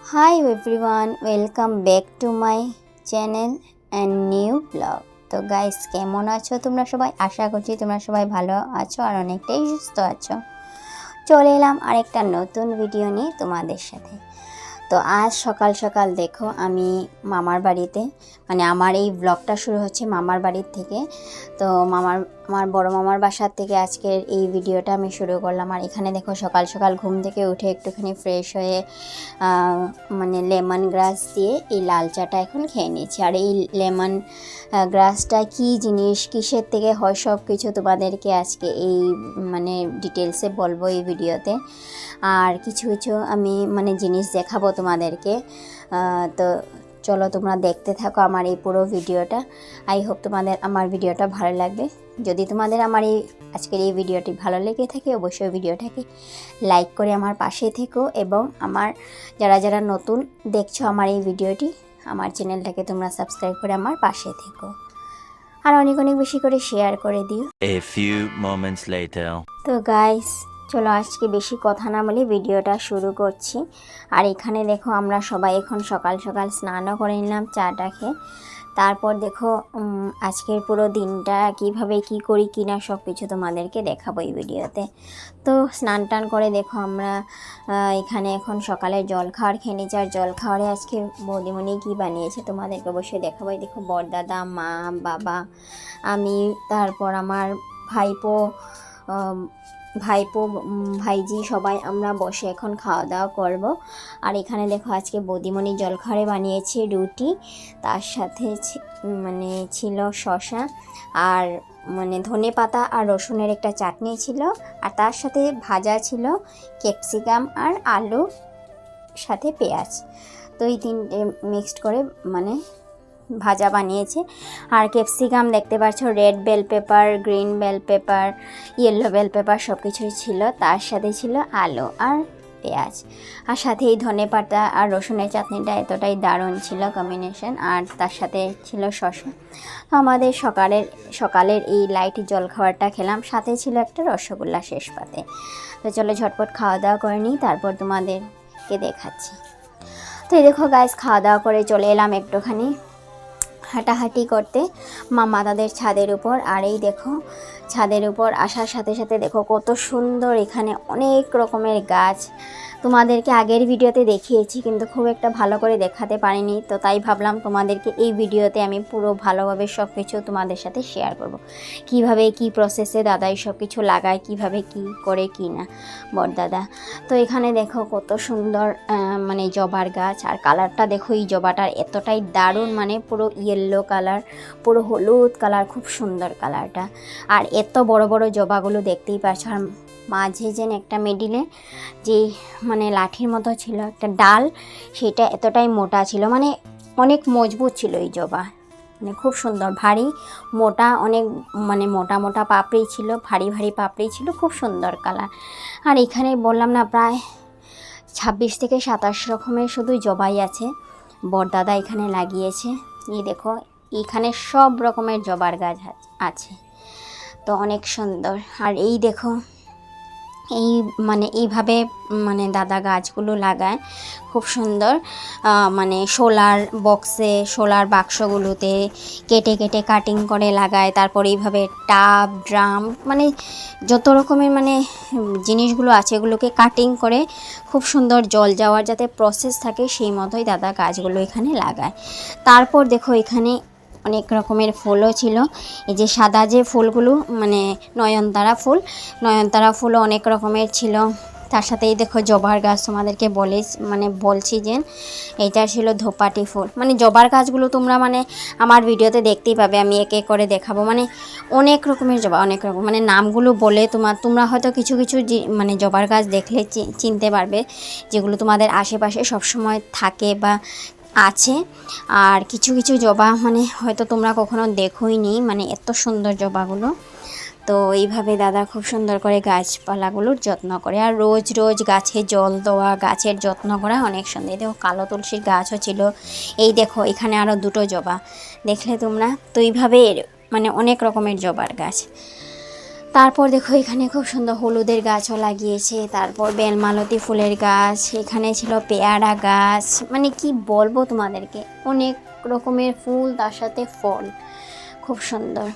Hi everyone, welcome back to my channel and new vlog. তো guys কেমন আছো তোমরা সবাই? আশা করছি তোমরা সবাই ভালো আছো আর অনেকটাই সুস্থ আছো। চলে এলাম আরেকটা নতুন ভিডিও নিয়ে তোমাদের সাথে। তো আজ সকাল সকাল দেখো আমি মামার বাড়িতে, মানে আমার এই ব্লগটা শুরু হচ্ছে মামার বাড়ির থেকে। তো আমার বড় মামার বাসার থেকে আজকের এই ভিডিওটা আমি শুরু করলাম। আর এখানে দেখো সকাল সকাল ঘুম থেকে উঠে একটুখানি ফ্রেশ হয়ে মানে লেমন গ্রাস দিয়ে এই লাল চাটা এখন খেয়ে নিচ্ছি। আর এই লেমন গ্রাসটা কী জিনিস, কিসের থেকে হয়, সব কিছু তোমাদেরকে আজকে এই মানে ডিটেলসে বলবো এই ভিডিওতে। আর কিছু কিছু আমি মানে জিনিস দেখাবো তোমাদেরকে। তো চলো তোমরা দেখতে থাকো আমার এই পুরো ভিডিওটা। আই হোপ তোমাদের আমার ভিডিওটা ভালো লাগবে। যদি তোমাদের আমার এই আজকের এই ভিডিওটি ভালো লেগে থাকে অবশ্যই ভিডিওটাকে লাইক করে আমার পাশে থেকো, এবং আমার যারা যারা নতুন দেখছো আমার এই ভিডিওটি, আমার চ্যানেলটাকে তোমরা সাবস্ক্রাইব করে আমার পাশে থেকো আর অনেক অনেক বেশি করে শেয়ার করে দিও। A few moments later. তো গাইস চলো আজকে বেশি কথা না বলে ভিডিওটা শুরু করছি। আর এখানে দেখো আমরা সবাই এখন সকাল সকাল স্নানও করে নিলাম চাটা খেয়ে। তারপর দেখো আজকের পুরো দিনটা কিভাবে কি করি কি না সব কিছু তোমাদেরকে দেখাবো এই ভিডিওতে। তো স্নান টান করে দেখো আমরা এখানে এখন সকালের জল খাওয়ার খেয়ে নিচ্ছি। আর জল খাওয়ারে আজকে বৌদিমণি কী বানিয়েছে তোমাদেরকে অবশ্যই দেখাবো। এই দেখো বড়দাদা, মা, বাবা, আমি, তারপর আমার ভাইপো ভাইজি সবাই আমরা বসে এখন খাওয়া দাওয়া করব। আর এখানে দেখো আজকে বৌদিমণি জলখাবারে বানিয়েছে রুটি, তার সাথে মানে ছিল শসা আর মানে ধনে পাতা আর রসুনের একটা চাটনি ছিল, আর তার সাথে ভাজা ছিল ক্যাপসিকাম আর আলু সাথে পেঁয়াজ। তো এই তিনটে মিক্সড করে মানে ভাজা বানিয়েছে। আর ক্যাপসিকাম দেখতে পাচ্ছ, red bell pepper, green bell pepper, yellow bell pepper সব কিছুই ছিল। তার সাথে ছিল আলু আর পেঁয়াজ, আর সাথে এই ধনে পাতা আর রসুনের চাটনিটা এতটাই দারুণ ছিল কম্বিনেশন। আর তার সাথে ছিল শসা। আমাদের সকালের এই লাইট জলখাবারটা খেলাম, সাথে ছিল একটা রসগোল্লা শেষ পাতে। তো চলো ঝটপট খাওয়া দাওয়া করে নিই, তারপর তোমাদেরকে দেখাচ্ছি। তো এই দেখো গাইস খাওয়া দাওয়া করে চলে এলাম একটুখানি হাঁটাহাঁটি করতে মামা দাদের ছাদের উপর। আর এই দেখো ছাদের উপর আসার সাথে সাথে দেখো কত সুন্দর এখানে অনেক রকমের গাছ। তোমাদেরকে আগের ভিডিওতে দেখিয়েছি কিন্তু খুব একটা ভালো করে দেখাতে পারিনি, তো তাই ভাবলাম তোমাদেরকে এই ভিডিওতে আমি পুরো ভালোভাবে সব কিছু তোমাদের সাথে শেয়ার করব। কিভাবে কি প্রসেসে দাদাই সব কিছু লাগায়, কিভাবে কি করে কি না বড়দাদা। তো এখানে দেখো কত সুন্দর মানে জবার গাছ। আর কালারটা দেখো এই জবাটার এতটাই দারুণ, মানে পুরো ইয়েলো কালার, পুরো হলুদ কালার, খুব সুন্দর কালারটা। আর এত বড় বড় জবাগুলো দেখতেই পাচ্ছ। আর মাঝে যেন একটা মিডিলে যে মানে লাঠির মতো ছিল একটা ডাল, সেটা এতটাই মোটা ছিল, মানে অনেক মজবুত ছিল এই জবা, মানে খুব সুন্দর ভারী মোটা, অনেক মানে মোটা মোটা পাপড়ি ছিল, ভারী ভারী পাপড়ি ছিল, খুব সুন্দর কালার। আর এখানে বললাম না প্রায় 26 থেকে 27 রকমের শুধু জবাই আছে, বড়দাদা এখানে লাগিয়েছে। এই দেখো এখানে সব রকমের জবার গাছ আছে, তো অনেক সুন্দর। আর এই দেখো এই মানে এইভাবে মানে দাদা গাছগুলো লাগায় খুব সুন্দর, মানে সোলার বক্সে, সোলার বাক্সগুলোতে কেটে কেটে কাটিং করে লাগায়। তারপর এইভাবে টাব, ড্রাম, মানে যত রকমের মানে জিনিসগুলো আছে এগুলোকে কাটিং করে খুব সুন্দর জল যাওয়ার যাতে প্রসেস থাকে সেই মতোই দাদা গাছগুলো এখানে লাগায়। তারপর দেখো এখানে অনেক রকমের ফুলও ছিল। এই যে সাদা যে ফুলগুলো মানে নয়নতারা ফুলও অনেক রকমের ছিল। তার সাথেই দেখো জবার গাছ, তোমাদেরকে বলছি যে এইটা ছিল ধোপাটি ফুল। মানে জবার গাছগুলো তোমরা মানে আমার ভিডিওতে দেখতেই পাবে, আমি একে করে দেখাবো। মানে অনেক রকমের জবা, অনেক রকম, মানে নামগুলো বলে তোমরা হয়তো কিছু কিছু মানে জবার গাছ দেখলে চিনতে পারবে, যেগুলো তোমাদের আশেপাশে সবসময় থাকে বা আছে। আর কিছু কিছু জবা মানে হয়তো তোমরা কখনো দেখোইনি, মানে এত সুন্দর জবাগুলো। তো এইভাবে দাদা খুব সুন্দর করে গাছপালাগুলোর যত্ন করে। আর রোজ রোজ গাছে জল দেওয়া, গাছের যত্ন করা অনেক সুন্দর। দেখো কালো তুলসীর গাছও ছিল। এই দেখো এখানে আরও দুটো জবা দেখলে তোমরা। তো এইভাবে মানে অনেক রকমের জবার গাছ। তারপর দেখো এখানে খুব সুন্দর হলুদের গাছও লাগিয়েছে, তারপর বেলমালতি ফুলের গাছ, এখানে ছিল পেয়ারা গাছ, মানে কি বলবো তোমাদেরকে, অনেক রকমের ফুল তার সাথে ফল, খুব সুন্দর।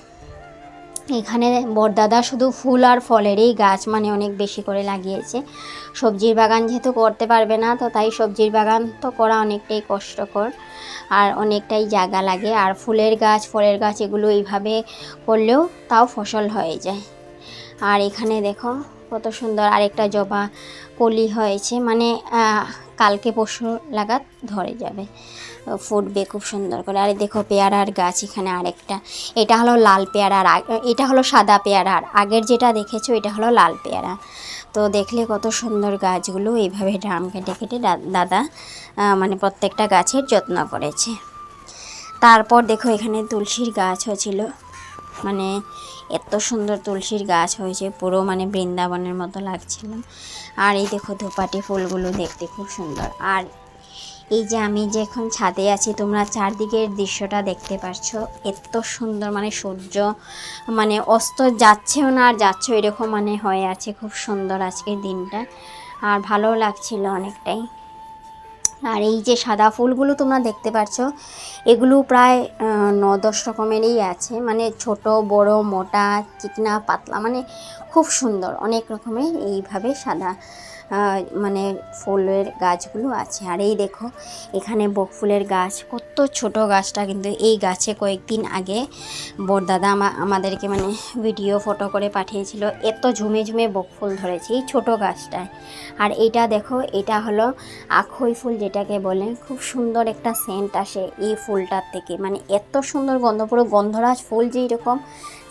এখানে বড়দাদা শুধু ফুল আর ফলেরই গাছ মানে অনেক বেশি করে লাগিয়েছে। সবজির বাগান যেহেতু করতে পারবে না, তো তাই সবজির বাগান তো করা অনেকটাই কষ্টকর আর অনেকটাই জায়গা লাগে। আর ফুলের গাছ ফলের গাছ এগুলো এইভাবে করলেও তাও ফসল হয়ে যায়। আর এখানে দেখো কত সুন্দর আরেকটা জবা কলি হয়েছে, মানে কালকে পরশু লাগাত ধরে যাবে, ফুটবে খুব সুন্দর করে। আর দেখো পেয়ারার গাছ এখানে আরেকটা, এটা হলো লাল পেয়ারার, এটা হলো সাদা পেয়ারার, আগের যেটা দেখেছো এটা হলো লাল পেয়ারা। তো দেখলে কত সুন্দর গাছগুলো এইভাবে ড্রাম কেটে কেটে দাদা মানে প্রত্যেকটা গাছের যত্ন করেছে। তারপর দেখো এখানে তুলসীর গাছও ছিল, মানে এত সুন্দর তুলসীর গাছ হয়েছে, পুরো মানে বৃন্দাবনের মতো লাগছিল। আর এই দেখো ধূপাটি ফুলগুলো দেখতে খুব সুন্দর। আর এই যে আমি যে এখন ছাদে আছি, তোমরা চারদিকের দৃশ্যটা দেখতে পাচ্ছ, এত সুন্দর, মানে সূর্য মানে অস্ত যাচ্ছেও না আর যাচ্ছেও, এরকম মানে হয়ে আছে, খুব সুন্দর আজকের দিনটা, আর ভালো লাগছিল অনেকটাই। আর এই যে সাদা ফুলগুলো তোমরা দেখতে পাচ্ছ, এগুলো প্রায় 9-10 রকমেরই আছে, মানে ছোট বড় মোটা চিকনা পাতলা, মানে খুব সুন্দর অনেক রকমের এইভাবে সাদা মানে ফুলের গাছগুলো আছে। আর এই দেখো এখানে বকফুলের গাছ, কত ছোট গাছটা, কিন্তু এই গাছে কয়েকদিন আগে বড়দাদা আমাদেরকে মানে ভিডিও ফটো করে পাঠিয়েছিল, এত ঝুমে ঝুমে বকফুল ধরেছে এই ছোট গাছটায়। আর এইটা দেখো, এটা হলো আখই ফুল যেটাকে বলে, খুব সুন্দর একটা সেন্ট আসে এই ফুলটার থেকে, মানে এত সুন্দর গন্ধ, পুরো গন্ধরাজ ফুল যেই রকম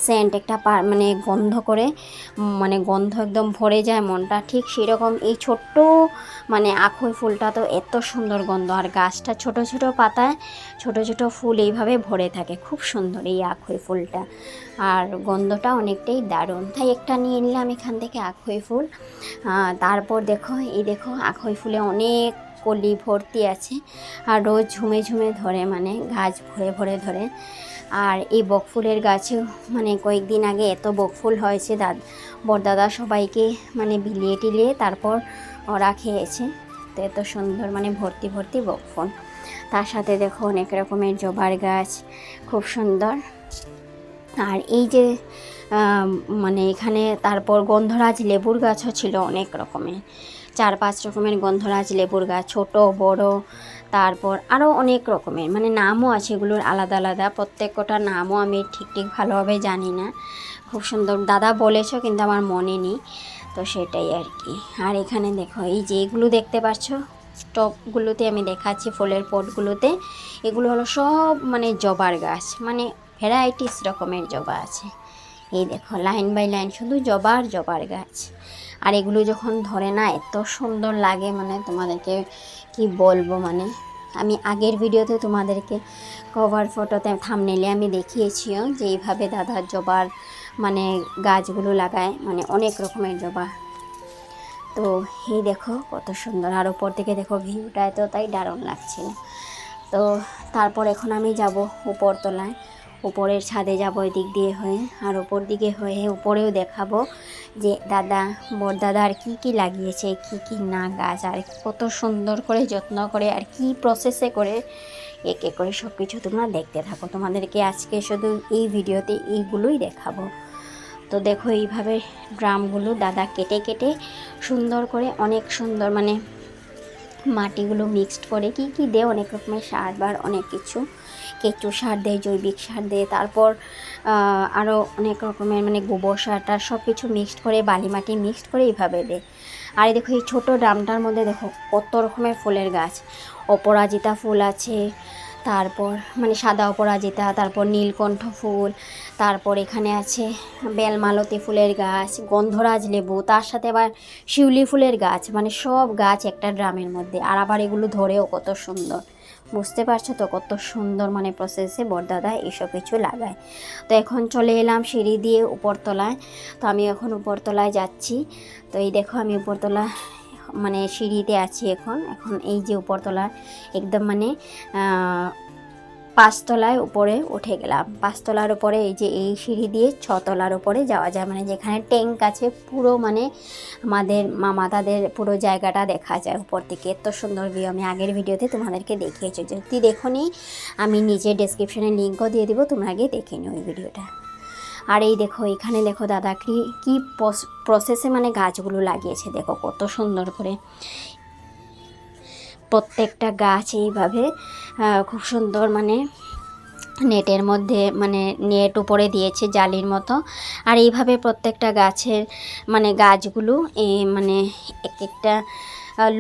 সেন্ট একটা মানে গন্ধ করে, মানে গন্ধ একদম ভরে যায় মনটা, ঠিক সেরকম এই ছোট্ট মানে আখই ফুলটা তো এত সুন্দর গন্ধ। আর গাছটা ছোট ছোট পাতায় ছোট ছোট ফুল এইভাবে ভরে থাকে, খুব সুন্দর এই আখই ফুলটা, আর গন্ধটা অনেকটাই দারুণ, তাই একটা নিয়ে নিলাম এখান থেকে আখই ফুল। তারপর দেখো এই দেখো আখই ফুলে অনেক কলি ভর্তি আছে, আর রোজ ঝুমে ঝুমে ধরে, মানে গাছ ভরে ভরে ধরে। আর এই বকফুলের গাছেও মানে কয়েকদিন আগে এত বকফুল হয়েছে, বড়দাদা সবাইকে মানে বিলিয়ে টিলিয়ে তারপর ওরা খেয়েছে, তো এত সুন্দর মানে ভর্তি ভর্তি বকফুল। তার সাথে দেখো অনেক রকমের জবার গাছ, খুব সুন্দর। আর এই যে মানে এখানে তারপর গন্ধরাজ লেবুর গাছও ছিল অনেক রকমের, 4-5 রকমের গন্ধরাজ লেবুর গাছ, ছোট বড়, তারপর আরও অনেক রকমের, মানে নামও আছে এগুলোর আলাদা আলাদা, প্রত্যেকটার নামও আমি ঠিক ভালোভাবে জানি না, খুব সুন্দর দাদা বলেছো কিন্তু আমার মনে নেই, তো সেটাই আর কি। আর এখানে দেখো এই যে এগুলো দেখতে পাচ্ছ টপগুলোতে আমি দেখাচ্ছি, ফুলের পটগুলোতে, এগুলো হলো সব মানে জবার গাছ, মানে ভ্যারাইটিস রকমের জবা আছে। এই দেখো লাইন বাই লাইন শুধু জবার জবার গাছ। আর এগুলো যখন ধরে না এত সুন্দর লাগে, মানে তোমাদেরকে কি বলবো, মানে আমি আগের ভিডিওতে তোমাদেরকে কভার ফটোতে থাম্বনেইলে আমি দেখিয়েছিও যে এইভাবে দাদার জবার মানে গাছগুলো লাগায়, মানে অনেক রকমের জবা। তো এই দেখো কত সুন্দর, আর ওপর থেকে দেখো ভিউটা তো তাই দারুণ লাগছিল। তো তারপর এখন আমি যাব উপরতলায়, উপরের ছাদে যাব ওই দিক দিয়ে হয়ে, আর ওপর দিকে হয়ে উপরেও দেখাবো যে দাদা বড়দাদার কি কি লাগিয়েছে, কি কি না গাছ, আর কত সুন্দর করে যত্ন করে আর কি প্রসেসে করে এক এক করে সব কিছু তোমরা দেখতে থাকো। তোমাদেরকে আজকে শুধু এই ভিডিওতে এইগুলোই দেখাবো। তো দেখো এইভাবে ড্রামগুলো দাদা কেটে কেটে সুন্দর করে, অনেক সুন্দর মানে মাটিগুলো মিক্সড করে, কি কি দেয় অনেক রকমের সার বার অনেক কিছু, কেঁচো সার দেয়, জৈবিক সার দেয়, তারপর আরও অনেক রকমের মানে গোবর সারটা সব কিছু মিক্সড করে, বালি মাটি মিক্সড করে এইভাবে দেয়। আর দেখো এই ছোটো ড্রামটার মধ্যে দেখো কত রকমের ফুলের গাছ, অপরাজিতা ফুল আছে, তারপর মানে সাদা অপরাজিতা, তারপর নীলকণ্ঠ ফুল, তারপর এখানে আছে বেলমালতি ফুলের গাছ, গন্ধরাজ লেবু, তার সাথে আবার শিউলি ফুলের গাছ, মানে সব গাছ একটা ড্রামের মধ্যে। আর আবার এগুলো ধরেও কত সুন্দর, বুঝতে পারছো তো কত সুন্দর মানে প্রসেসে বড়দাদা এইসব কিছু লাগায়। তো এখন চলে এলাম সিঁড়ি দিয়ে উপরতলায়, তো আমি এখন উপরতলায় যাচ্ছি। তো এই দেখো আমি উপরতলা মানে সিঁড়িতে আছি এখন এই যে উপরতলা একদম মানে পাঁচতলায় উপরে উঠে গেলাম। পাঁচতলার উপরে এই যে এই সিঁড়ি দিয়ে ছতলার উপরে যাওয়া যায়, মানে যেখানে ট্যাঙ্ক আছে পুরো, মানে আমাদের মামাতাদের পুরো জায়গাটা দেখা যায় উপর থেকে। এত সুন্দর ভিউ, আমি আগের ভিডিওতে তোমাদেরকে দেখিয়েছি, যদি দেখোনি আমি নিচে ডেসক্রিপশনে লিঙ্কও দিয়ে দিব, তোমরা আগে দেখে নিও ওই ভিডিওটা। আর এই দেখো এখানে দেখো দাদা কি প্রসেসে মানে গাছগুলো লাগিয়েছে, দেখো কত সুন্দর করে প্রত্যেকটা গাছ এইভাবে খুব সুন্দর, মানে নেটের মধ্যে, মানে নেট উপরে দিয়েছে জালির মতো। আর এইভাবে প্রত্যেকটা গাছের মানে গাছগুলো মানে এক একটা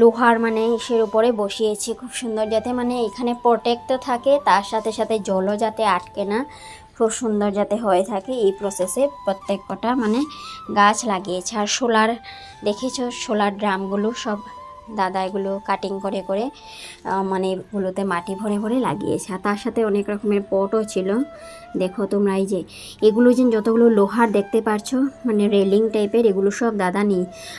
লোহার মানে ইসের উপরে বসিয়েছি খুব সুন্দর, যাতে মানে এখানে প্রোটেক্ট থাকে, তার সাথে সাথে জলও যাতে আটকে না, খুব সুন্দর যাতে হয়ে থাকে। এই প্রসেসে প্রত্যেক কটা মানে গাছ লাগিয়েছে। আর সোলার দেখেছো, সোলার ড্রামগুলো সব দাদা এগুলো কাটিং করে করে মানে এগুলোতে মাটি ভরে ভরে লাগিয়েছে। আর তার সাথে অনেক রকমের পটও ছিল, দেখো তোমরা। এই যে এগুলো যে যতগুলো লোহার দেখতে পারছো, মানে রেলিং টাইপের, এগুলো সব দাদা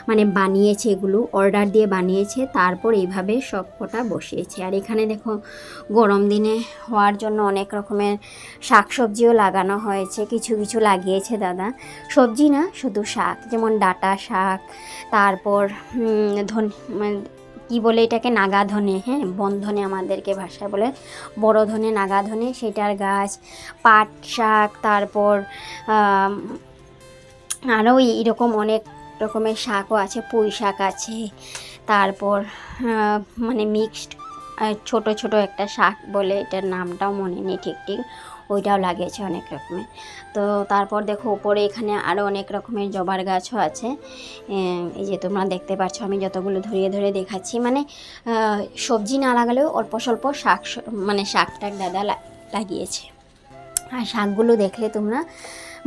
মানে বানিয়েছে, এগুলো অর্ডার দিয়ে বানিয়েছে, তারপর এইভাবে সব কটা বসিয়েছে। আর এখানে দেখো গরম দিনে হওয়ার জন্য অনেক রকমের শাকসবজিও লাগানো হয়েছে, কিছু কিছু লাগিয়েছে দাদা, সবজি না শুধু শাক, যেমন ডাঁটা শাক, তারপর কি বলে এটাকে, নাগা ধনে, হ্যাঁ বনধনে আমাদেরকে ভাষায় বলে, বড় ধনে নাগা ধনে, সেটার গাছ, পাট শাক, তারপর আরও এরকম অনেক রকমের শাকও আছে, পুঁই শাক আছে, তারপর মানে মিক্সড ছোট ছোট একটা শাক বলে, এটার নামটাও মনে নেই ঠিক ঠিক, ওইটাও লাগিয়েছে অনেক রকমের। তো তারপর দেখো উপরে এখানে আরও অনেক রকমের জবার গাছও আছে, এই যে তোমরা দেখতে পাচ্ছ, আমি যতগুলো ধরিয়ে ধরে দেখাচ্ছি, মানে সবজি না লাগালেও অল্প স্বল্প শাক, মানে শাক টাক দাদা লাগিয়েছে। আর শাকগুলো দেখলে তোমরা,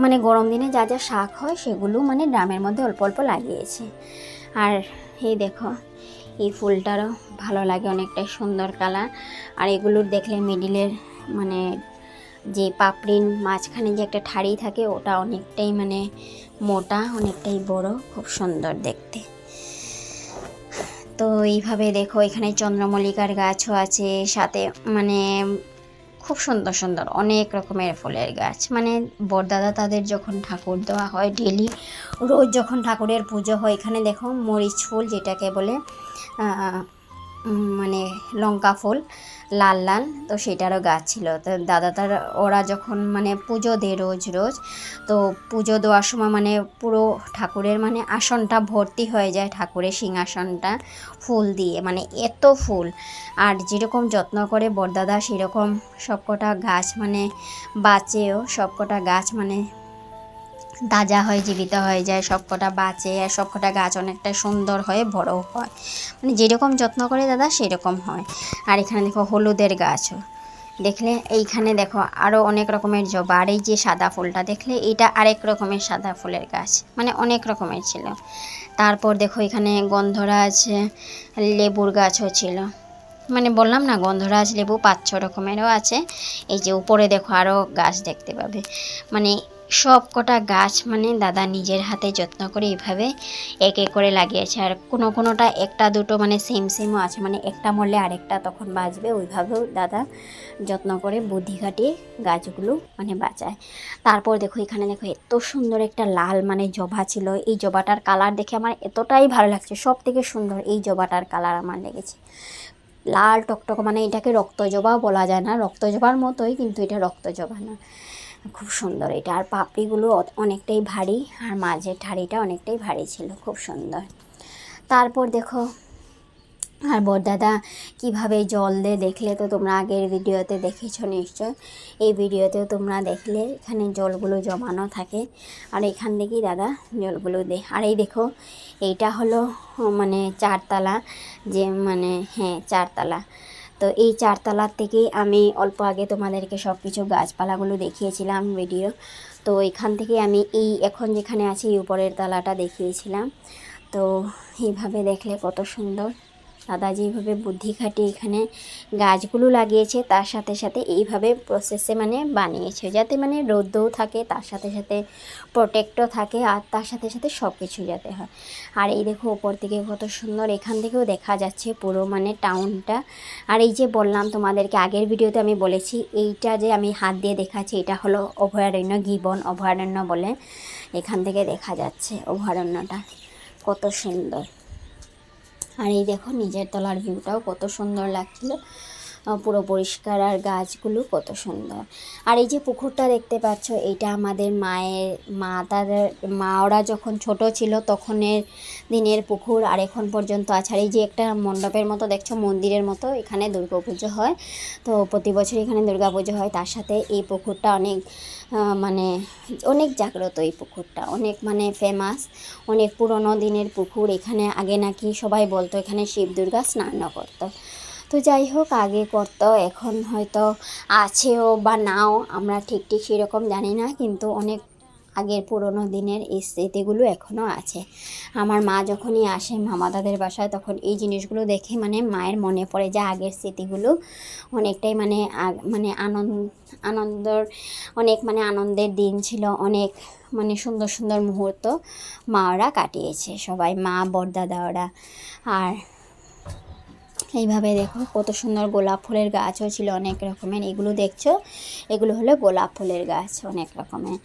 মানে গরম দিনে যা যা শাক হয় সেগুলো মানে ড্রামের মধ্যে অল্প অল্প লাগিয়েছে। আর এই দেখো এই ফুলটারও ভালো লাগে, অনেকটাই সুন্দর কালার। আর এগুলোর দেখলে মিডিলের মানে যে পাপড়ির মাঝখানে যে একটা ঠাড়ি থাকে, ওটা অনেকটাই মানে মোটা, অনেকটাই বড়, খুব সুন্দর দেখতে। তো এইভাবে দেখো এখানে চন্দ্রমল্লিকার গাছও আছে, সাথে মানে খুব সুন্দর সুন্দর অনেক রকমের ফুলের গাছ। মানে বড়দাদা তাদের যখন ঠাকুর দেওয়া হয় ডেলি, রোজ যখন ঠাকুরের পুজো হয়, এখানে দেখো মরিচ ফুল যেটাকে বলে, মানে লঙ্কা ফুল লাল লাল, তো সেটারও গাছ ছিল। তো দাদা তার ওরা যখন মানে পুজো দেয় রোজ রোজ, তো পুজো দেওয়ার সময় মানে পুরো ঠাকুরের মানে আসনটা ভর্তি হয়ে যায়, ঠাকুরের সিংহাসনটা ফুল দিয়ে, মানে এত ফুল। আর যেরকম যত্ন করে বড়দাদা, সেরকম সবকটা গাছ মানে বাঁচেও, সবকটা গাছ মানে তাজা হয়, জীবিত হয়ে যায়, সবকটা বাঁচে, আর সবকটা গাছ অনেকটা সুন্দর হয়ে বড় হয়, মানে যেরকম যত্ন করে দাদা সেরকম হয়। আর এখানে দেখো হলুদের গাছও দেখলে, এইখানে দেখো আরও অনেক রকমের জবা। আর এই যে সাদা ফুলটা দেখলে, এটা আরেক রকমের সাদা ফুলের গাছ, মানে অনেক রকমের ছিল। তারপর দেখো এখানে গন্ধরাজ লেবুর গাছও ছিল, মানে বললাম না গন্ধরাজ লেবু 5-6 রকমেরও আছে। এই যে উপরে দেখো আরও গাছ দেখতে পাবে, মানে সব কটা গাছ মানে দাদা নিজের হাতে যত্ন করে এইভাবে এক এক করে লাগিয়েছে। আর কোনোটা একটা দুটো মানে সেমও আছে, মানে একটা মরলে আরেকটা তখন বাঁচবে, ওইভাবেও দাদা যত্ন করে বুদ্ধি খাটিয়ে গাছগুলো মানে বাঁচায়। তারপর দেখো এখানে দেখো এত সুন্দর একটা লাল মানে জবা ছিল, এই জবাটার কালার দেখে আমার এতটাই ভালো লাগছে, সব থেকে সুন্দর এই জবাটার কালার আমার লেগেছে, লাল টকটক, মানে এটাকে রক্তজবাও বলা যায় না, রক্তজবার মতোই, কিন্তু এটা রক্তজবা না, খুব সুন্দর এটা। আর পাপড়িগুলো অনেকটাই ভারী, আর মাঝের ঠাড়িটা অনেকটাই ভারী ছিল, খুব সুন্দর। তারপর দেখো আর বড়দাদা কীভাবে জল দেয় দেখলে তো তোমরা আগের ভিডিওতে দেখেছো নিশ্চয়, এই ভিডিওতেও তোমরা দেখলে এখানে জলগুলো জমানো থাকে, আর এখান থেকেই দাদা জলগুলো দেয়। আর এই দেখো এইটা হলো মানে 4তলা, যে মানে হ্যাঁ 4তলা। তো এই 4তলার থেকেই আমি অল্প আগে তোমাদেরকে সব কিছু গাছপালাগুলো দেখিয়েছিলাম ভিডিও, তো এখান থেকে আমি এই এখন যেখানে আছি এই উপরের তলাটা দেখিয়েছিলাম। তো এইভাবে দেখলে কত সুন্দর, দাদা যেইভাবে বুদ্ধি খাটিয়ে এখানে গাছগুলো লাগিয়েছে, তার সাথে সাথে এইভাবে প্রসেসে মানে বানিয়েছে, যাতে মানে রোদও থাকে, তার সাথে সাথে প্রোটেক্টও থাকে, আর তার সাথে সাথে সব কিছু যাতে হয়। আর এই দেখো ওপর থেকে কত সুন্দর, এখান থেকেও দেখা যাচ্ছে পুরো মানে টাউনটা। আর এই যে বললাম তোমাদেরকে আগের ভিডিওতে আমি বলেছি, এইটা যে আমি হাত দিয়ে দেখাচ্ছি এটা হলো অভয়ারণ্য, গিবন অভয়ারণ্য বলে। এখান থেকে দেখা যাচ্ছে অভয়ারণ্যটা কত সুন্দর। আর এই দেখো নিচের তলার ভিউটাও কত সুন্দর লাগছিল, পুরো পরিষ্কার, আর গাছগুলো কত সুন্দর। আর এই যে পুকুরটা দেখতে পাচ্ছ, এইটা আমাদের মা ওরা যখন ছোট ছিল তখনের দিনের পুকুর, আর এখন পর্যন্ত আছে। আর এই যে একটা মণ্ডপের মতো দেখছো, মন্দিরের মতো, এখানে দুর্গাপুজো হয়, তো প্রতি বছর এখানে দুর্গাপুজো হয়। তার সাথে এই পুকুরটা অনেক মানে অনেক জাগ্রত, এই পুকুরটা অনেক মানে ফেমাস, অনেক পুরনো দিনের পুকুর। এখানে আগে নাকি সবাই বলতো এখানে শিব দুর্গা স্নান করতো। তো যাই হোক, আগে করতো, এখন হয়তো আছেও বা নাও, আমরা ঠিক সেরকম জানি না, কিন্তু অনেক আগের পুরনো দিনের এই স্মৃতিগুলো এখনও আছে। আমার মা যখনই আসে মামাদাদের বাসায়, তখন এই জিনিসগুলো দেখে মানে মায়ের মনে পড়ে যে আগের স্মৃতিগুলো অনেকটাই মানে মানে আনন্দর, অনেক মানে আনন্দের দিন ছিল, অনেক মানে সুন্দর সুন্দর মুহূর্ত মা ওরা কাটিয়েছে সবাই, মা বড়দাদা ওরা। আর এইভাবে দেখো কত সুন্দর গোলাপ ফুলের গাছও ছিল অনেক রকমের, এগুলো দেখছো এগুলো হলো গোলাপ ফুলের গাছ অনেক রকমের।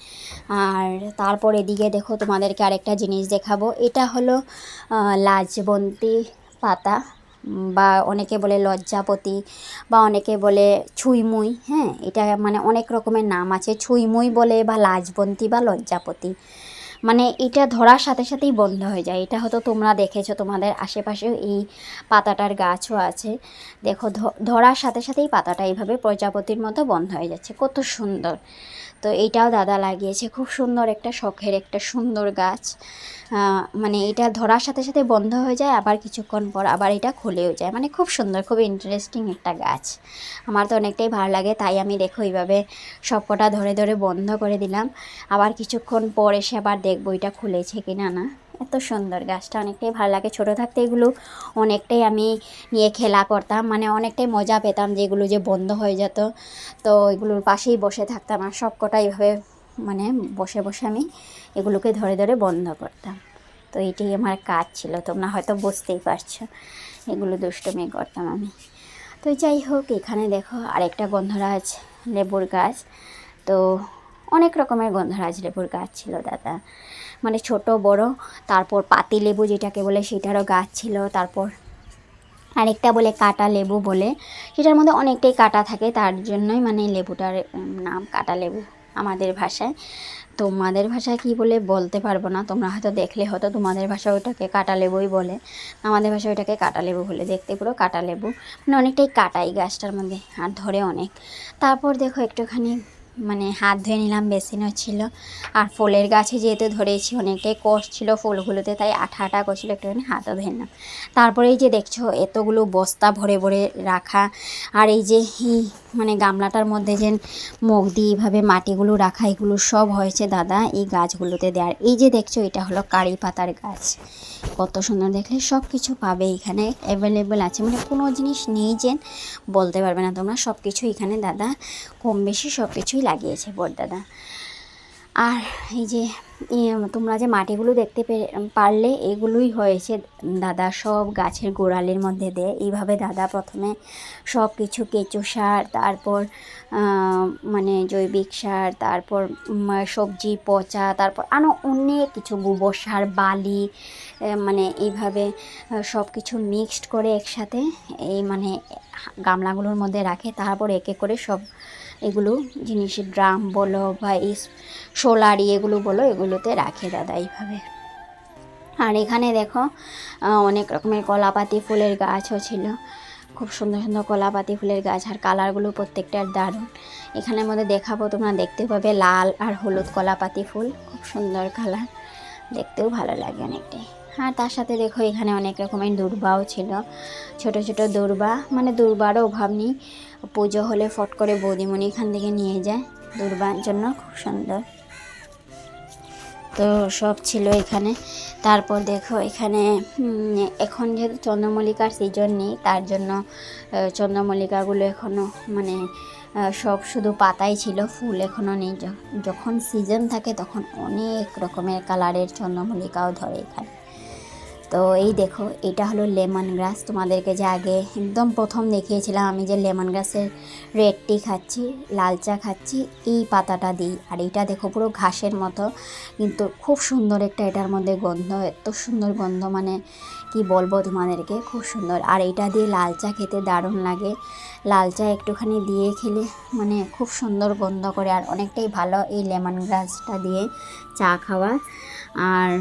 আর তারপর এদিকে দেখো তোমাদেরকে আরেকটা জিনিস দেখাবো, এটা হলো লাজবন্তী পাতা, বা অনেকে বলে লজ্জাপতি, বা অনেকে বলে ছুঁইমুই। হ্যাঁ, এটা মানে অনেক রকমের নাম আছে, ছুঁইমুই বলে, বা লাজবন্তী, বা লজ্জাপতি। মানে এটা ধরার সাথে সাথেই বন্ধ হয়ে যায়। এটা হয়তো তোমরা দেখেছো, তোমাদের আশেপাশেও এই পাতাটার গাছও আছে। দেখো ধরার সাথে সাথেই পাতাটা এইভাবে প্রজাপতির মতো বন্ধ হয়ে যাচ্ছে, কত সুন্দর। তো এইটাও দাদা লাগিয়েছে, খুব সুন্দর একটা শখের একটা সুন্দর গাছ। মানে এটা ধরার সাথে সাথে বন্ধ হয়ে যায়, আবার কিছুক্ষণ পর আবার এটা খুলেও যায়, মানে খুব সুন্দর, খুব ইন্টারেস্টিং একটা গাছ। আমার তো অনেকটাই ভালো লাগে, তাই আমি দেখো এইভাবে সবকটা ধরে ধরে বন্ধ করে দিলাম। আবার কিছুক্ষণ পর এসে আবার দেখবো এটা খুলেছে কিনা না। এত সুন্দর গাছটা, অনেকটাই ভালো লাগে। ছোটো থাকতে এগুলো অনেকটাই আমি নিয়ে খেলা করতাম, মানে অনেকটাই মজা পেতাম যে এগুলো যে বন্ধ হয়ে যেত, তো এগুলোর পাশেই বসে থাকতাম, আর সবকটা এইভাবে মানে বসে বসে আমি এগুলোকে ধরে ধরে বন্ধ করতাম। তো এটাই আমার কাজ ছিল, তোমরা হয়তো বুঝতেই পারছো, এগুলো দুষ্টুমি করতাম আমি। তো যাই হোক, এখানে দেখো আরেকটা গন্ধরাজ লেবুর গাছ, তো অনেক রকমের গন্ধরাজ লেবুর গাছ ছিল দাদা, মানে ছোট বড়। তারপর পাতি লেবু যেটাকে বলে সেটারও গাছ ছিল। তারপর আরেকটা বলে কাটা লেবু বলে, সেটার মধ্যে অনেকটাই কাটা থাকে, তার জন্যই মানে লেবুটার নাম কাটা লেবু আমাদের ভাষায়। তোমাদের ভাষায় কী বলে বলতে পারবো না, তোমরা হয়তো দেখলে হয়তো তোমাদের ভাষায় ওটাকে কাটা লেবুই বলে, আমাদের ভাষায় ওটাকে কাটা লেবু বলে। দেখতে পুরো কাটা লেবু, মানে অনেকটাই কাটাই গাছটার মধ্যে, আর ধরে অনেক। তারপর দেখো একটুখানি মানে হাত ধুয়ে নিলাম, বেসিনও ছিল। আর ফুলের গাছে যেহেতু ধরেছি অনেকটাই কষ ছিল ফুলগুলোতে, তাই আঠা আঠা করছিল, একটুখানি হাতও ধুয়ে নিলাম। তারপরে এই যে দেখছো এতগুলো বস্তা ভরে ভরে রাখা, আর এই যে মানে গামলাটার মধ্যে যে মুখ দিয়ে এইভাবে মাটিগুলো রাখা, এগুলো সব হয়েছে দাদা এই গাছগুলোতে দেওয়ার। এই যে দেখছো এটা হলো কারি পাতার গাছ, কত সুন্দর, দেখলে সব কিছু পাবে এখানে অ্যাভেলেবেল আছে, মানে কোনো জিনিস নেই যে বলতে পারবে না তোমরা, সব কিছু এখানে দাদা কম বেশি সব কিছুই লাগিয়েছে বড়দাদা। আর এই যে তোমরা যে মাটিগুলো দেখতে পারলে, এগুলোই হয়েছে দাদা সব গাছের গোড়ালির মধ্যে দেয়। এইভাবে দাদা প্রথমে সব কিছু কেঁচো সার, তারপর মানে জৈবিক সার, তারপর সবজি পচা, তারপর আরও অনেক কিছু গোবর সার, বালি, মানে এইভাবে সব কিছু মিক্সড করে একসাথে এই মানে গামলাগুলোর মধ্যে রাখে। তারপর একে করে সব এগুলো জিনিস, ড্রাম বলো বা এই সোলারি এগুলো বলো, এগুলোতে রাখে দাদা এইভাবে। আর এখানে দেখো অনেক রকমের কলাপাতি ফুলের গাছও ছিল, খুব সুন্দর সুন্দর কলাপাতি ফুলের গাছ, আর কালারগুলো প্রত্যেকটার দারুণ। এখানের মধ্যে দেখাবো, তোমরা দেখতে পাবে লাল আর হলুদ কলাপাতি ফুল, খুব সুন্দর কালার, দেখতেও ভালো লাগে অনেকটাই। আর তার সাথে দেখো এখানে অনেক রকমের দূর্বাও ছিল, ছোট ছোট দূর্বা, মানে দূর্বারও অভাব নেই, পুজো হলে ফট করে বৌদিমণি এখান থেকে নিয়ে যায় দূর্বার জন্য, খুব সুন্দর। তো সব ছিল এখানে। তারপর দেখো এখানে এখন যেহেতু চন্দ্রমল্লিকার সিজন নেই, তার জন্য চন্দ্রমল্লিকাগুলো এখনও মানে সব শুধু পাতাই ছিল, ফুল এখনও নেই। যখন সিজন থাকে তখন অনেক রকমের কালারের চন্দ্রমল্লিকাও ধরে এখানে। তো এই দেখো, এটা হলো লেমন গ্রাস। তোমাদেরকে যে আগে একদম প্রথম দেখিয়েছিলাম আমি যে লেমন গ্রাসের রেড টি খাচ্ছি, লাল চা খাচ্ছি এই পাতাটা দিই। আর এটা দেখো পুরো ঘাসের মতো, কিন্তু খুব সুন্দর একটা এটার মধ্যে গন্ধ, এত সুন্দর গন্ধ মানে কি বলবো তোমাদেরকে, খুব সুন্দর। আর এটা দিয়ে লাল চা খেতে দারুণ লাগে, লাল চা একটুখানি দিয়ে খেলে মানে খুব সুন্দর গন্ধ করে। আর অনেকটাই ভালো এই লেমন গ্রাসটা দিয়ে চা খাওয়া। আর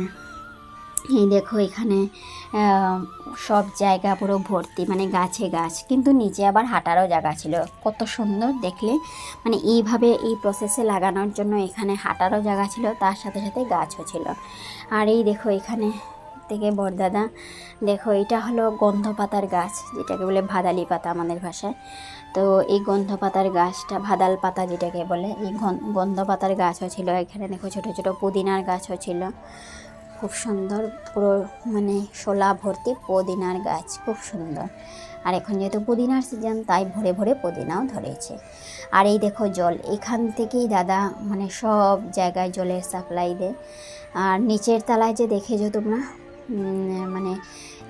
এই দেখো এখানে সব জায়গা পুরো ভর্তি, মানে গাছে গাছ, কিন্তু নিচে আবার হাঁটারও জায়গা ছিল। কত সুন্দর দেখলে, মানে এইভাবে এই প্রসেসে লাগানোর জন্য এখানে হাঁটারও জায়গা ছিল, তার সাথে সাথে গাছও ছিল। আর এই দেখো এখানে থেকে বড়দাদা, দেখো এটা হলো গন্ধ পাতার গাছ, যেটাকে বলে ভাদালি পাতা আমাদের ভাষায়। তো এই গন্ধ পাতার গাছটা ভাদাল পাতা যেটাকে বলে, এই গন্ধ পাতার গাছও ছিল এখানে। দেখো ছোটো ছোটো পুদিনার গাছও ছিল, খুব সুন্দর, পুরো মানে শোলা ভর্তি পুদিনার গাছ, খুব সুন্দর। আর এখন যেহেতু পুদিনার সিজন, তাই ভরে ভরে পুদিনাও ধরেছে। আর এই দেখো জল, এখান থেকেই দাদা মানে সব জায়গায় জলের সাপ্লাই দেয়। আর নিচের তলায় যে দেখেছো তোমরা, মানে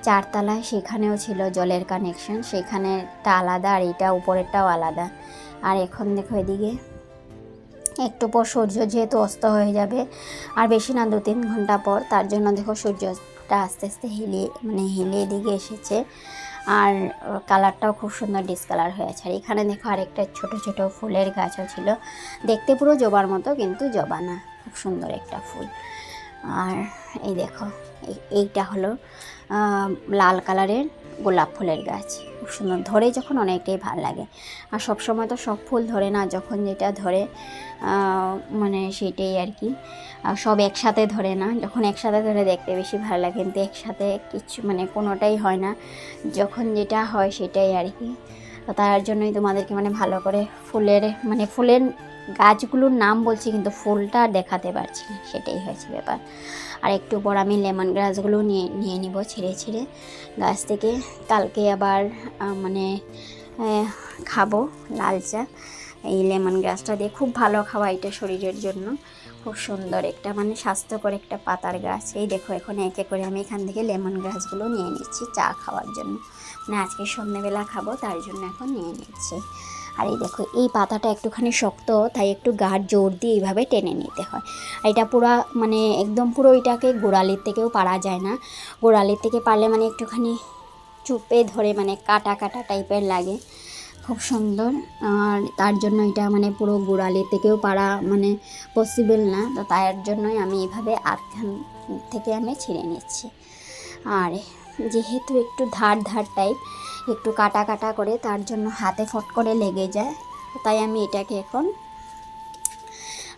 4 তলায়, সেখানেও ছিল জলের কানেকশন, সেখানেটা আলাদা আর এটা উপরেরটাও আলাদা। আর এখন দেখো এদিকে একটু পর সূর্য যেহেতু অস্ত হয়ে যাবে, আর বেশি না 2-3 ঘন্টা পর, তার জন্য দেখো সূর্যটা আস্তে আস্তে হিলে এদিকে এসেছে। আর কালারটাও খুব সুন্দর ডিসকালার হয়েছে। আর এখানে দেখো আরেকটা ছোট ছোট ফুলের গাছও ছিল, দেখতে পুরো জবার মতো, কিন্তু জবা না, খুব সুন্দর একটা ফুল। আর এই দেখো এইটা হলো লাল কালারের গোলাপ ফুলের গাছ, খুব সুন্দর ধরে যখন, অনেকটাই ভালো লাগে। আর সব সময় তো সব ফুল ধরে না, যখন যেটা ধরে মানে সেটাই আর কি, সব একসাথে ধরে না। যখন একসাথে ধরে দেখতে বেশি ভালো লাগে, কিন্তু একসাথে কিছু মানে কোনোটাই হয় না, যখন যেটা হয় সেটাই আর কি। তো তার জন্যই তোমাদেরকে মানে ভালো করে ফুলের গাছগুলোর নাম বলছি, কিন্তু ফুলটা দেখাতে পারছি না, সেটাই হয়েছে ব্যাপার। আর একটু পর আমি লেমন গ্রাসগুলো নিয়ে নিব ছিঁড়ে গাছ থেকে। কালকে আবার মানে খাবো লাল চা এই লেমন গ্রাসটা দিয়ে, খুব ভালো খাওয়া এটা শরীরের জন্য, খুব সুন্দর একটা মানে স্বাস্থ্যকর একটা পাতার গাছ। এই দেখো এখন একে করে আমি এখান থেকে লেমন গ্রাসগুলো নিয়ে নিচ্ছি চা খাওয়ার জন্য, মানে আজকে সন্ধ্যেবেলা খাবো তার জন্য এখন নিয়ে নিচ্ছি। আর এই দেখো এই পাতাটা একটুখানি শক্ত, তাই একটু গাঢ় জোর দিয়ে এইভাবে টেনে নিতে হয়। আর এটা পুরো মানে একদম পুরো এটাকে গোড়ালির থেকেও পারা যায় না, গোড়ালির থেকে পারলে মানে একটুখানি চুপে ধরে মানে কাটা কাটা টাইপের লাগে, খুব সুন্দর। আর তার জন্য এটা মানে পুরো গোড়ালি থেকেও পারা মানে পসিবল না, তো তার জন্যই আমি এইভাবে আধখান থেকে আমি ছিঁড়ে নিচ্ছি। আর যেহেতু একটু ধার টাইপ, একটু কাটা কাটা করে, তার জন্য হাতে ফট করে লেগে যায়, তাই আমি এটাকে এখন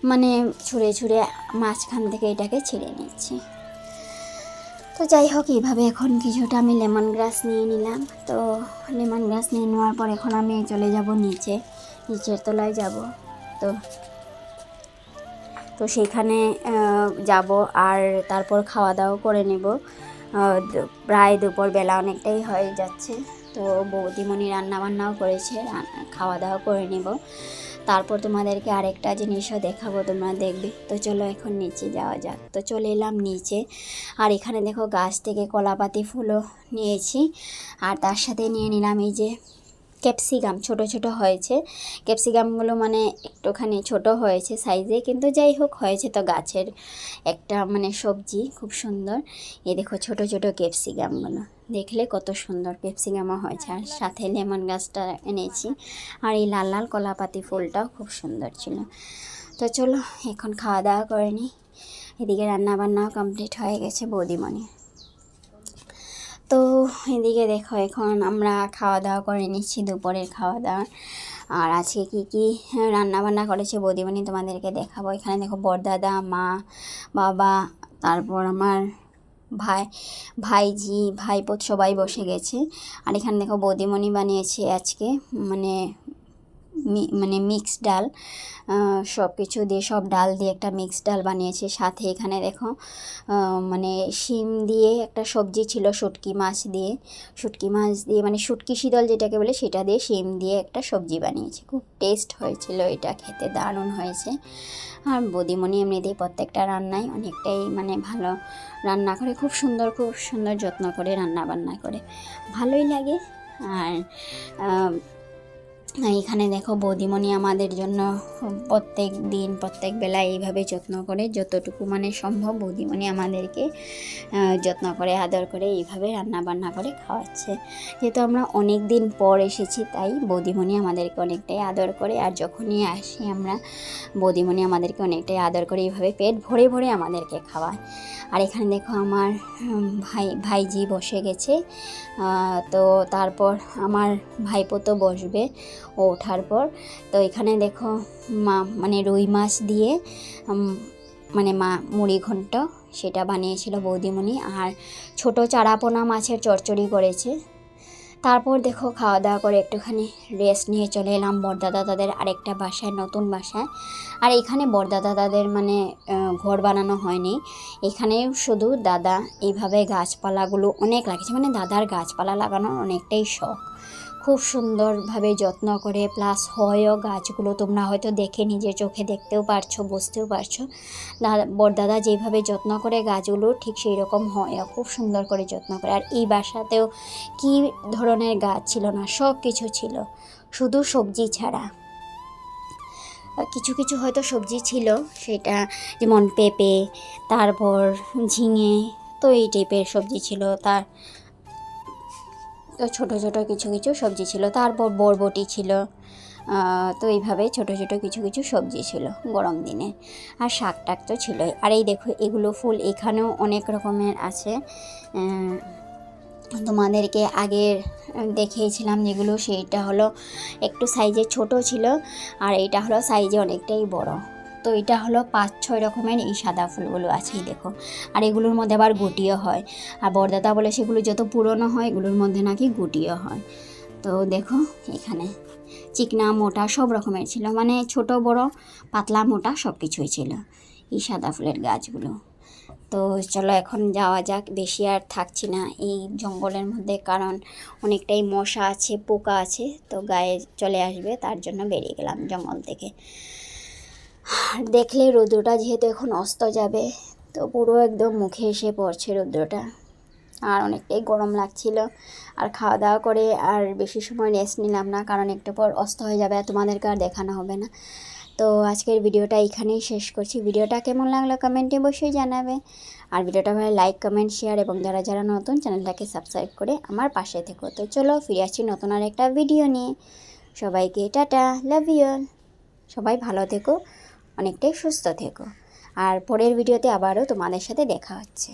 মানে ছুঁড়ে মাঝখান থেকে এটাকে ছিঁড়ে নিচ্ছি। তো যাই হোক, এইভাবে এখন কিছুটা আমি লেমন গ্রাস নিয়ে নিলাম। তো লেমন গ্রাস নিয়ে নেওয়ার পর এখন আমি চলে যাব নিচের তলায় যাব। তো সেইখানে যাব, আর তারপর খাওয়া দাওয়া করে নেব। প্রায় দুপুরবেলা অনেকটাই হয়ে যাচ্ছে, তো বৌদিমণি রান্নাবান্নাও করেছে, খাওয়া দাওয়া করে নেব। তারপর তোমাদেরকে আরেকটা জিনিসও দেখাবো, তোমরা দেখবে। তো চলো এখন নিচে যাওয়া যাক। তো চলে এলাম নিচে, আর এখানে দেখো গাছ থেকে কলাপাতি ফুলও নিয়েছি, আর তার সাথে নিয়ে নিলাম এই যে ক্যাপসিকাম, ছোট ছোট হয়েছে ক্যাপসিকামগুলো, মানে একটুখানি ছোট হয়েছে সাইজে, কিন্তু যাই হোক হয়েছে তো গাছের একটা মানে সবজি, খুব সুন্দর। এই দেখো ছোট ছোট ক্যাপসিকামগুলো, দেখলে কত সুন্দর ক্যাপসিকামও হয়েছে। আর সাথে লেমন গাছটা এনেছি, আর এই লাল লাল কলাপাতি ফুলটাও খুব সুন্দর ছিল। তো চলো এখন খাওয়া দাওয়া করে নিই। এদিকে রান্নাবান্নাও কমপ্লিট হয়ে গেছে বৌদিমণি। তো এদিকে দেখো এখন আমরা খাওয়া দাওয়া করে নিচ্ছি, দুপুরের খাওয়া দাওয়া। আর আজকে কী রান্নাবান্না করেছে বৌদিমণি তোমাদেরকে দেখাবো। এখানে দেখো বড়দাদা, মা, বাবা, তারপর আমার ভাইজি, ভাইপোত সবাই বসে গেছে। আর এখানে দেখো বৌদিমণি বানিয়েছে আজকে মানে মানে মিক্স ডাল, সব কিছু দিয়ে, সব ডাল দিয়ে একটা মিক্স ডাল বানিয়েছে। সাথে এখানে দেখো মানে শিম দিয়ে একটা সবজি ছিল, শুটকি মাছ দিয়ে মানে শুটকি শীতল যেটাকে বলে সেটা দিয়ে শিম দিয়ে একটা সবজি বানিয়েছে। খুব টেস্ট হয়েছিল, এটা খেতে দারুণ হয়েছে। আর বৌদিমণি এমনিতেই প্রত্যেকটা রান্নায় অনেকটাই মানে ভালো রান্না করে, খুব সুন্দর যত্ন করে রান্না বান্না করে, ভালোই লাগে। আর এখানে দেখো বৌদিমণি আমাদের জন্য প্রত্যেক দিন প্রত্যেক বেলা এইভাবে যত্ন করে, যতটুকু মানে সম্ভব বৌদিমণি আমাদেরকে যত্ন করে আদর করে এইভাবে রান্না বান্না করে খাওয়াচ্ছে। যেহেতু আমরা অনেক দিন পর এসেছি তাই বৌদিমণি আমাদেরকে অনেকটাই আদর করে, আর যখনই আসি আমরা বৌদিমণি আমাদেরকে অনেকটাই আদর করে এইভাবে পেট ভরে ভরে আমাদেরকে খাওয়ায়। আর এখানে দেখো আমার ভাইজি বসে গেছে, তো তারপর আমার ভাইপো তো বসবে ও ওঠার পর। তো এখানে দেখো মা মানে রুই মাছ দিয়ে মানে মা মুড়ি ঘন্ট সেটা বানিয়েছিল বৌদিমণি, আর ছোট চারাপোনা মাছের চচ্চড়ি করেছে। তারপর দেখো খাওয়া দাওয়া করে একটুখানি রেস্ট নিয়ে চলে এলাম বড়দাদা তাদের আরেকটা বাসায়, নতুন বাসায়। আর এখানে বড়দাদা তাদের মানে ঘর বানানো হয়নি, এখানে শুধু দাদা এইভাবে গাছপালাগুলো অনেক লাগিয়েছে, মানে দাদার গাছপালা লাগানোর অনেকটাই শখ, খুব সুন্দরভাবে যত্ন করে, প্লাস হয়ও গাছগুলো, তোমরা হয়তো দেখে নিজের চোখে দেখতেও পারছো, বুঝতেও পারছো। বড়দাদা যেভাবে যত্ন করে গাছগুলো ঠিক সেই রকম হয়ও, খুব সুন্দর করে যত্ন করে। আর এই বাসাতেও কী ধরনের গাছ ছিল না, সব কিছু ছিল, শুধু সবজি ছাড়া। কিছু কিছু হয়তো সবজি ছিল, সেটা যেমন পেঁপে, তারপর ঝিঙে, তো এই টাইপের সবজি ছিল। তো ছোটো ছোটো কিছু কিছু সবজি ছিল, তারপর বরবটি ছিল, তো এইভাবে ছোটো ছোটো কিছু কিছু সবজি ছিল গরম দিনে। আর শাক টাক তো ছিলই। আর এই দেখো এগুলো ফুল, এখানেও অনেক রকমের আছে, তোমাদেরকে আগে দেখিয়েছিলাম যেগুলো, সেইটা হলো একটু সাইজে ছোট ছিল, আর এইটা হলো সাইজে অনেকটাই বড়। তো এটা হলো 5-6 রকমের এই সাদা ফুলগুলো আছেই দেখো। আর এগুলোর মধ্যে আবার গুটিও হয়, আর বড়দাদা বলে সেগুলো যত পুরনো হয় এগুলোর মধ্যে নাকি গুটিও হয়। তো দেখো এখানে চিকনা মোটা সব রকমের ছিল, মানে ছোট বড় পাতলা মোটা সব কিছুই ছিল এই সাদা ফুলের গাছগুলো। তো চলো এখন যাওয়া যাক, বেশি আর থাকছি না এই জঙ্গলের মধ্যে, কারণ অনেকটাই মশা আছে, পোকা আছে, তো গায়ে চলে আসবে, তার জন্য বেরিয়ে গেলাম জঙ্গল থেকে। দেখলে রৌদ্রটা যেহেতু এখন অস্ত যাবে, তো পুরো একদম মুখে এসে পড়ছে রৌদ্রটা, আর অনেকটাই গরম লাগছিল। আর খাওয়া দাওয়া করে আর বেশি সময় রেস্ট নিলাম না, কারণ একটু পর অস্ত হয়ে যাবে, আর তোমাদেরকে আর দেখানো হবে না। তো আজকের ভিডিওটা এখানেই শেষ করছি। ভিডিওটা কেমন লাগলো কমেন্টে অবশ্যই জানাবে, আর ভিডিওটা ভালো লাইক কমেন্ট শেয়ার, এবং যারা যারা নতুন চ্যানেলটাকে সাবস্ক্রাইব করে আমার পাশে থেকো। তো চলো ফিরে আসছি নতুন আর একটা ভিডিও নিয়ে। সবাইকে টাটা, লাভ ইউ, সবাই ভালো থেকো, অনেকটাই সুস্থ থেকো, আর পরের ভিডিওতে আবারও তোমাদের সাথে দেখা হচ্ছে।